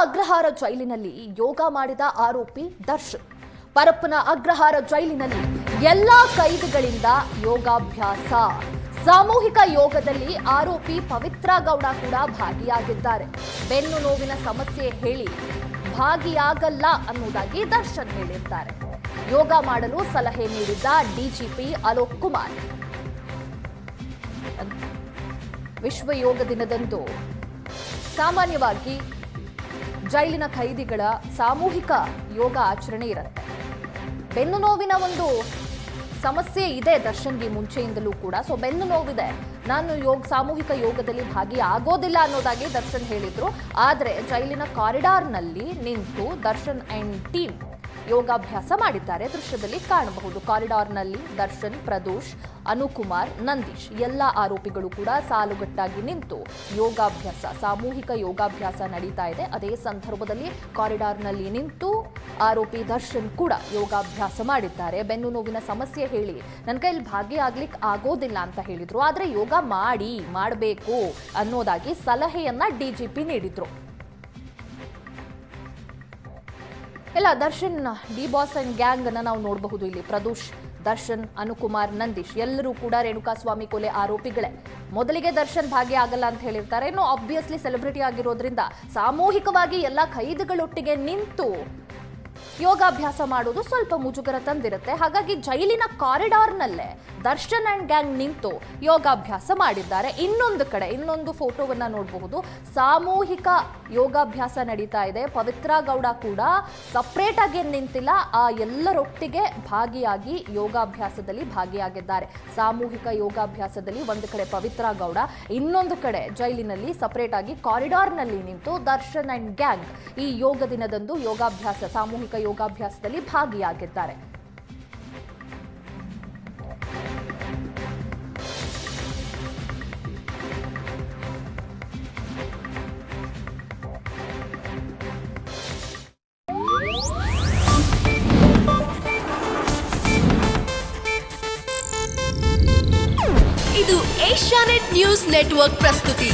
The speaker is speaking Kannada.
ಅಗ್ರಹಾರ ಜೈಲಿನಲ್ಲಿ ಯೋಗ ಮಾಡಿದ ಆರೋಪಿ ದರ್ಶನ್. ಪರಪ್ಪನ ಅಗ್ರಹಾರ ಜೈಲಿನಲ್ಲಿ ಎಲ್ಲಾ ಕೈದಿಗಳಿಂದ ಯೋಗಾಭ್ಯಾಸ. ಸಾಮೂಹಿಕ ಯೋಗದಲ್ಲಿ ಆರೋಪಿ ಪವಿತ್ರ ಗೌಡ ಕೂಡ ಭಾಗಿಯಾಗಿದ್ದಾರೆ. ಬೆನ್ನು ನೋವಿನ ಸಮಸ್ಯೆ ಹೇಳಿ ಭಾಗಿಯಾಗಲ್ಲ ಅನ್ನೋದಾಗಿ ದರ್ಶನ್ ಹೇಳಿದ್ದಾರೆ. ಯೋಗ ಮಾಡಲು ಸಲಹೆ ನೀಡಿದ್ದ ಡಿಜಿಪಿ ಅಲೋಕ್ ಕುಮಾರ್. ವಿಶ್ವ ಯೋಗ ದಿನದಂದು ಸಾಮಾನ್ಯವಾಗಿ ಜೈಲಿನ ಖೈದಿಗಳ ಸಾಮೂಹಿಕ ಯೋಗ ಆಚರಣೆ ಇರುತ್ತೆ. ಬೆನ್ನು ನೋವಿನ ಒಂದು ಸಮಸ್ಯೆ ಇದೆ ದರ್ಶನ್ಗೆ ಮುಂಚೆಯಿಂದಲೂ ಕೂಡ. ಸೊ ಬೆನ್ನು ನೋವಿದೆ, ನಾನು ಸಾಮೂಹಿಕ ಯೋಗದಲ್ಲಿ ಭಾಗಿಯಾಗೋದಿಲ್ಲ ಅನ್ನೋದಾಗಿ ದರ್ಶನ್ ಹೇಳಿದ್ರು. ಆದರೆ ಜೈಲಿನ ಕಾರಿಡಾರ್ನಲ್ಲಿ ನಿಂತು ದರ್ಶನ್ ಅಂಡ್ ಟೀಮ್ ಯೋಗಾಭ್ಯಾಸ ಮಾಡಿದ್ದಾರೆ. ದೃಶ್ಯದಲ್ಲಿ ಕಾಣಬಹುದು. ಕಾರಿಡಾರ್ನಲ್ಲಿ ದರ್ಶನ್, ಪ್ರದೋಷ್, ಅನುಕುಮಾರ್, ನಂದೀಶ್ ಎಲ್ಲ ಆರೋಪಿಗಳು ಕೂಡ ಸಾಲುಗಟ್ಟಾಗಿ ನಿಂತು ಯೋಗಾಭ್ಯಾಸ, ಸಾಮೂಹಿಕ ಯೋಗಾಭ್ಯಾಸ ನಡೀತಾ ಇದೆ. ಅದೇ ಸಂದರ್ಭದಲ್ಲಿ ಕಾರಿಡಾರ್ನಲ್ಲಿ ನಿಂತು ಆರೋಪಿ ದರ್ಶನ್ ಕೂಡ ಯೋಗಾಭ್ಯಾಸ ಮಾಡಿದ್ದಾರೆ. ಬೆನ್ನು ನೋವಿನ ಸಮಸ್ಯೆ ಹೇಳಿ ನನ್ನ ಕೈಯಲ್ಲಿ ಭಾಗಿಯಾಗ್ಲಿಕ್ಕೆ ಆಗೋದಿಲ್ಲ ಅಂತ ಹೇಳಿದ್ರು. ಆದರೆ ಯೋಗ ಮಾಡಬೇಕು ಅನ್ನೋದಾಗಿ ಸಲಹೆಯನ್ನ ಡಿಜಿಪಿ ನೀಡಿದ್ರು. ಇಲ್ಲ, Darshan D boss and gang ಅನ್ನ ನಾವು ನೋಡಬಹುದು. ಇಲ್ಲಿ ಪ್ರದೋಷ್, ದರ್ಶನ್, ಅನುಕುಮಾರ್, ನಂದೀಶ್ ಎಲ್ಲರೂ ಕೂಡ ರೇಣುಕಾಸ್ವಾಮಿ ಕೊಲೆ ಆರೋಪಿಗಳೇ. ಮೊದಲಿಗೆ ದರ್ಶನ್ ಭಾಗಿಯಾಗಲ್ಲ ಅಂತ ಹೇಳಿರ್ತಾರೆ. ಇನ್ನು ಆಬ್ವಿಯಸ್ಲಿ ಸೆಲೆಬ್ರಿಟಿ ಆಗಿರೋದ್ರಿಂದ ಸಾಮೂಹಿಕವಾಗಿ ಎಲ್ಲ ಖೈದಿಗಳೊಟ್ಟಿಗೆ ನಿಂತು ಯೋಗಾಭ್ಯಾಸ ಮಾಡೋದು ಸ್ವಲ್ಪ ಮುಜುಗರ ತಂದಿರುತ್ತೆ. ಹಾಗಾಗಿ ಜೈಲಿನ ಕಾರಿಡಾರ್ನಲ್ಲೇ ದರ್ಶನ್ ಅಂಡ್ ಗ್ಯಾಂಗ್ ನಿಂತು ಯೋಗಾಭ್ಯಾಸ ಮಾಡಿದ್ದಾರೆ. ಇನ್ನೊಂದು ಫೋಟೋವನ್ನ ನೋಡಬಹುದು. ಸಾಮೂಹಿಕ ಯೋಗಾಭ್ಯಾಸ ನಡೀತಾ ಇದೆ. ಪವಿತ್ರ ಗೌಡ ಕೂಡ ಸಪ್ರೇಟ್ ಆಗಿ ನಿಂತಿಲ್ಲ, ಆ ಎಲ್ಲರೊಟ್ಟಿಗೆ ಭಾಗಿಯಾಗಿ ಯೋಗಾಭ್ಯಾಸದಲ್ಲಿ ಭಾಗಿಯಾಗಿದ್ದಾರೆ. ಸಾಮೂಹಿಕ ಯೋಗಾಭ್ಯಾಸದಲ್ಲಿ ಒಂದು ಕಡೆ ಪವಿತ್ರ ಗೌಡ, ಇನ್ನೊಂದು ಕಡೆ ಜೈಲಿನಲ್ಲಿ ಸಪ್ರೇಟ್ ಆಗಿ ಕಾರಿಡಾರ್ನಲ್ಲಿ ನಿಂತು ದರ್ಶನ್ ಅಂಡ್ ಗ್ಯಾಂಗ್ ಈ ಯೋಗ ದಿನದಂದು ಯೋಗಾಭ್ಯಾಸ, ಸಾಮೂಹಿಕ ಯೋಗಾಭ್ಯಾಸದಲ್ಲಿ ಭಾಗಿಯಾಗಿದ್ದಾರೆ. ಇದು ಏಷ್ಯಾನೆಟ್ ನ್ಯೂಸ್ ನೆಟ್ವರ್ಕ್ ಪ್ರಸ್ತುತಿ.